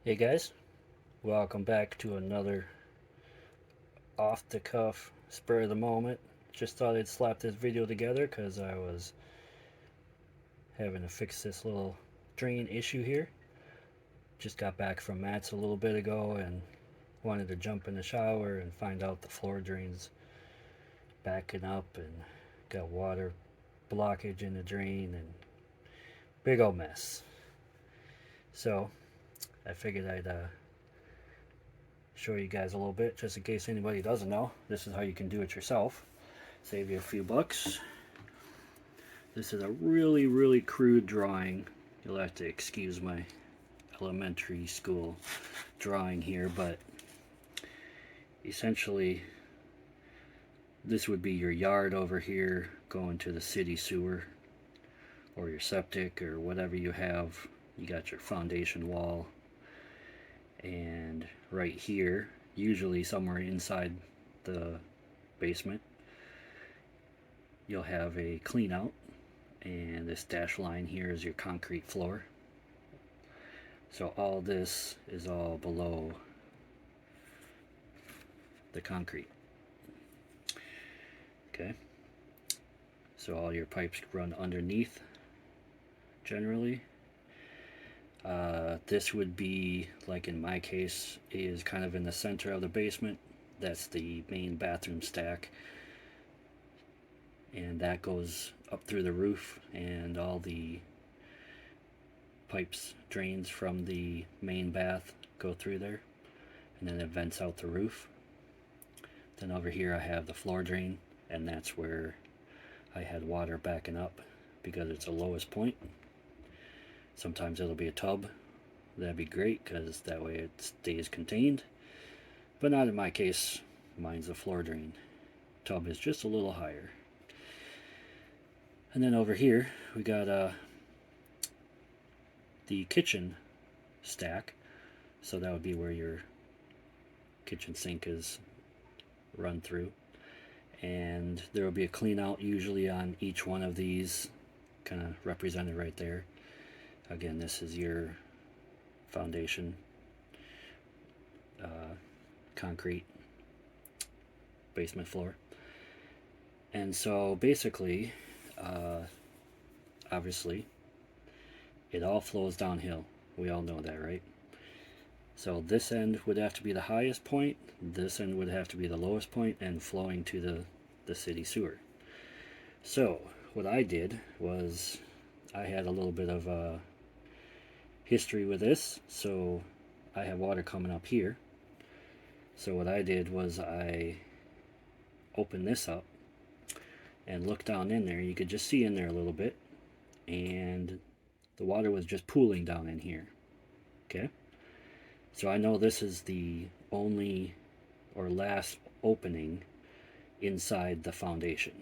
Hey guys, welcome back to another off the cuff, spur of the moment. Just thought I'd slap this video together because I was having to fix this little drain issue here. Just got back from Matt's a little bit ago and wanted to jump in the shower and find out the floor drain's backing up and got water blockage in the drain and big old mess. So I figured I'd show you guys a little bit just in case anybody doesn't know. This is how you can do it yourself. Save you a few bucks. This is a really crude drawing. You'll have to excuse my elementary school drawing here, but essentially this would be your yard over here going to the city sewer or your septic or whatever you have. You got your foundation wall, and right here, usually somewhere inside the basement, you'll have a clean out, and this dash line here is your concrete floor. So all this is all below the concrete. Okay, so all your pipes run underneath generally. This would be, like in my case, is kind of in the center of the basement. That's the main bathroom stack, and that goes up through the roof, and all the pipes, drains from the main bath go through there, and then it vents out the roof. Then over here I have the floor drain, and that's where I had water backing up because it's the lowest point. Sometimes it'll be a tub. That'd be great because that way it stays contained, but not in my case. Mine's the floor drain. Tub is just a little higher. And then over here we got the kitchen stack, so that would be where your kitchen sink is run through, and there will be a clean out usually on each one of these, kind of represented right there. Again, this is your foundation, concrete basement floor. And so basically, obviously, it all flows downhill. We all know that, right? So this end would have to be the highest point, this end would have to be the lowest point, and flowing to the city sewer. So what I did was I had a little bit of history with this, so I have water coming up here. So what I did was I opened this up and looked down in there. You could just see in there a little bit, and the water was just pooling down in here. Okay, so I know this is the only or last opening inside the foundation.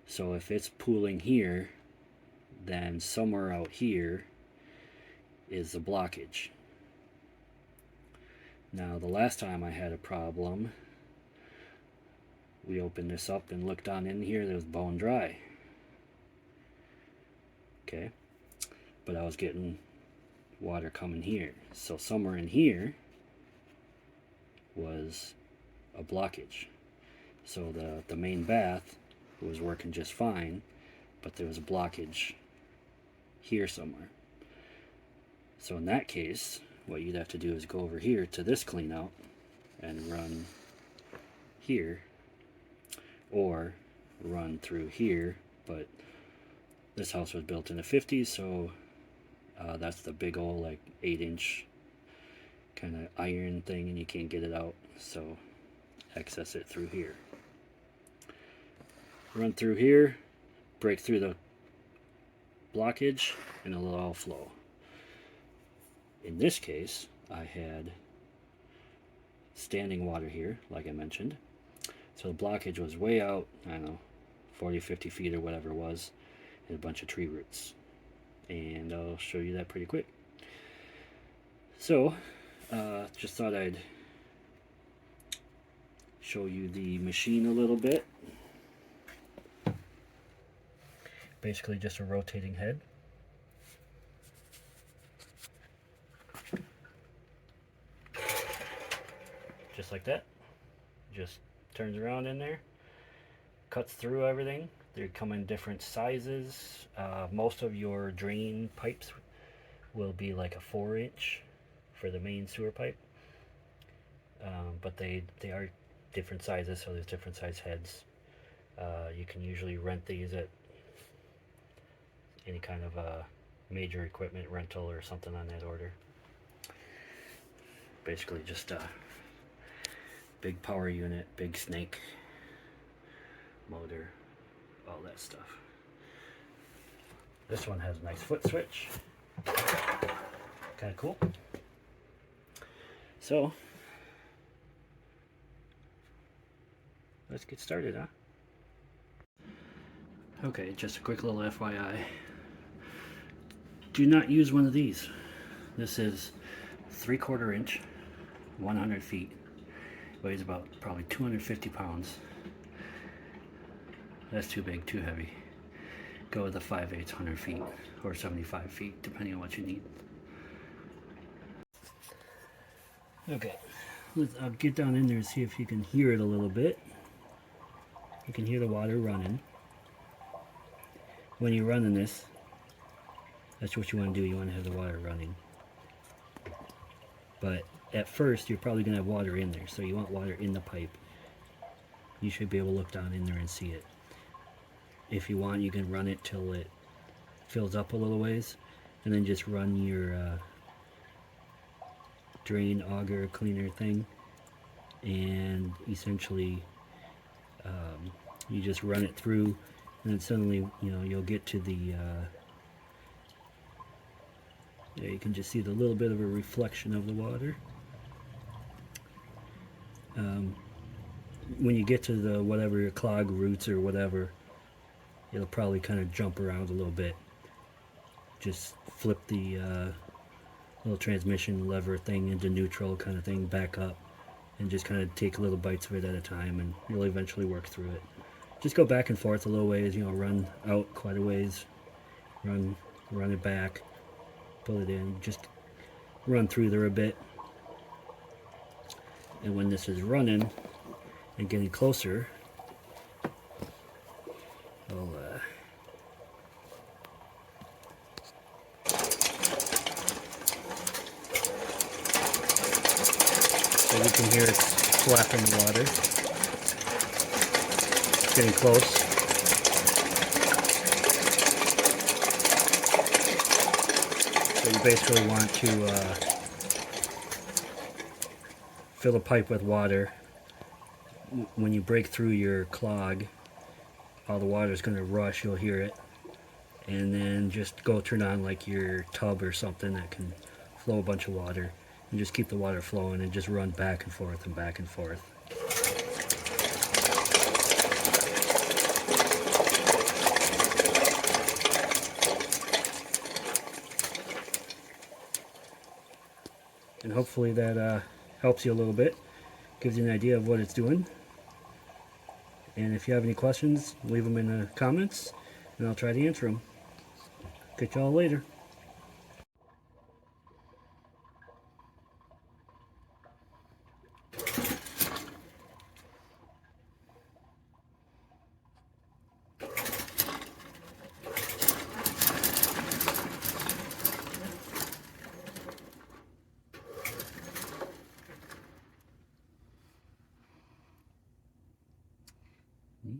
So if it's pooling here, then somewhere out here is the blockage. Now the last time I had a problem, we opened this up and looked down in here, there was bone dry. Okay, but I was getting water coming here, so somewhere in here was a blockage. So the main bath was working just fine, but there was a blockage here somewhere. So in that case, what you'd have to do is go over here to this clean out and run here, or run through here. But this house was built in the 50s, so that's the big old like 8-inch kind of iron thing, and you can't get it out, so access it through here. Run through here, break through the blockage, and it'll all flow. In this case, I had standing water here, like I mentioned. So the blockage was way out, I don't know, 40, 50 feet or whatever it was, and a bunch of tree roots. And I'll show you that pretty quick. So, just thought I'd show you the machine a little bit. Basically just a rotating head. just like that. Just turns around in there, cuts through everything. They come in different sizes. Most of your drain pipes will be like a 4-inch for the main sewer pipe, but they are different sizes, so there's different size heads. You can usually rent these at any kind of major equipment rental or something on that order. Basically just a big power unit, big snake motor, all that stuff. This one has a nice foot switch, kind of cool. So let's get started, huh? Okay, just a quick little FYI. Do not use one of these. This is 3/4 inch, 100 feet. Weighs about probably 250 pounds. That's too big, too heavy. Go with the 5/8, 100 feet, or 75 feet, depending on what you need. Okay, I'll get down in there and see if you can hear it a little bit. You can hear the water running. When you're running this, that's what you want to do. You want to have the water running. But at first, you're probably going to have water in there, so you want water in the pipe. You should be able to look down in there and see it. If you want, you can run it till it fills up a little ways, and then just run your drain auger cleaner thing, and essentially you just run it through, and then suddenly, you know, you'll get to the yeah, you can just see the little bit of a reflection of the water. When you get to the whatever your clog roots or whatever, it'll probably kind of jump around a little bit. Just flip the little transmission lever thing into neutral kind of thing, back up, and just kind of take little bites of it at a time, and you'll eventually work through it. Just go back and forth a little ways, you know, run out quite a ways, run it back, pull it in, just run through there a bit. And when this is running and getting closer, I'll so you can hear it slapping the water. It's getting close. So you basically want to fill a pipe with water. When you break through your clog, all the water is going to rush, you'll hear it. And then just go turn on like your tub or something that can flow a bunch of water. And just keep the water flowing and just run back and forth and back and forth. And hopefully that helps you a little bit, gives you an idea of what it's doing. And if you have any questions, leave them in the comments, and I'll try to answer them. Catch y'all later.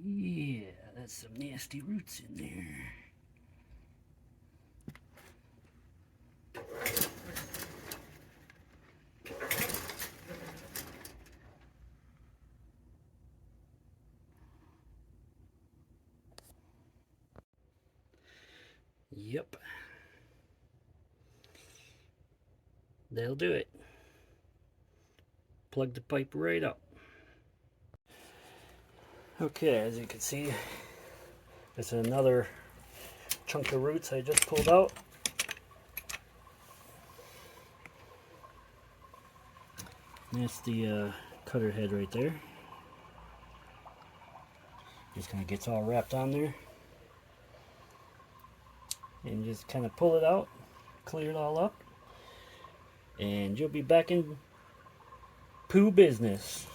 Yeah, that's some nasty roots in there. Yep. That'll do it. Plug the pipe right up. Okay, as you can see, this is another chunk of roots I just pulled out. And that's the cutter head right there. Just kind of gets all wrapped on there. And just kind of pull it out, clear it all up, and you'll be back in poo business.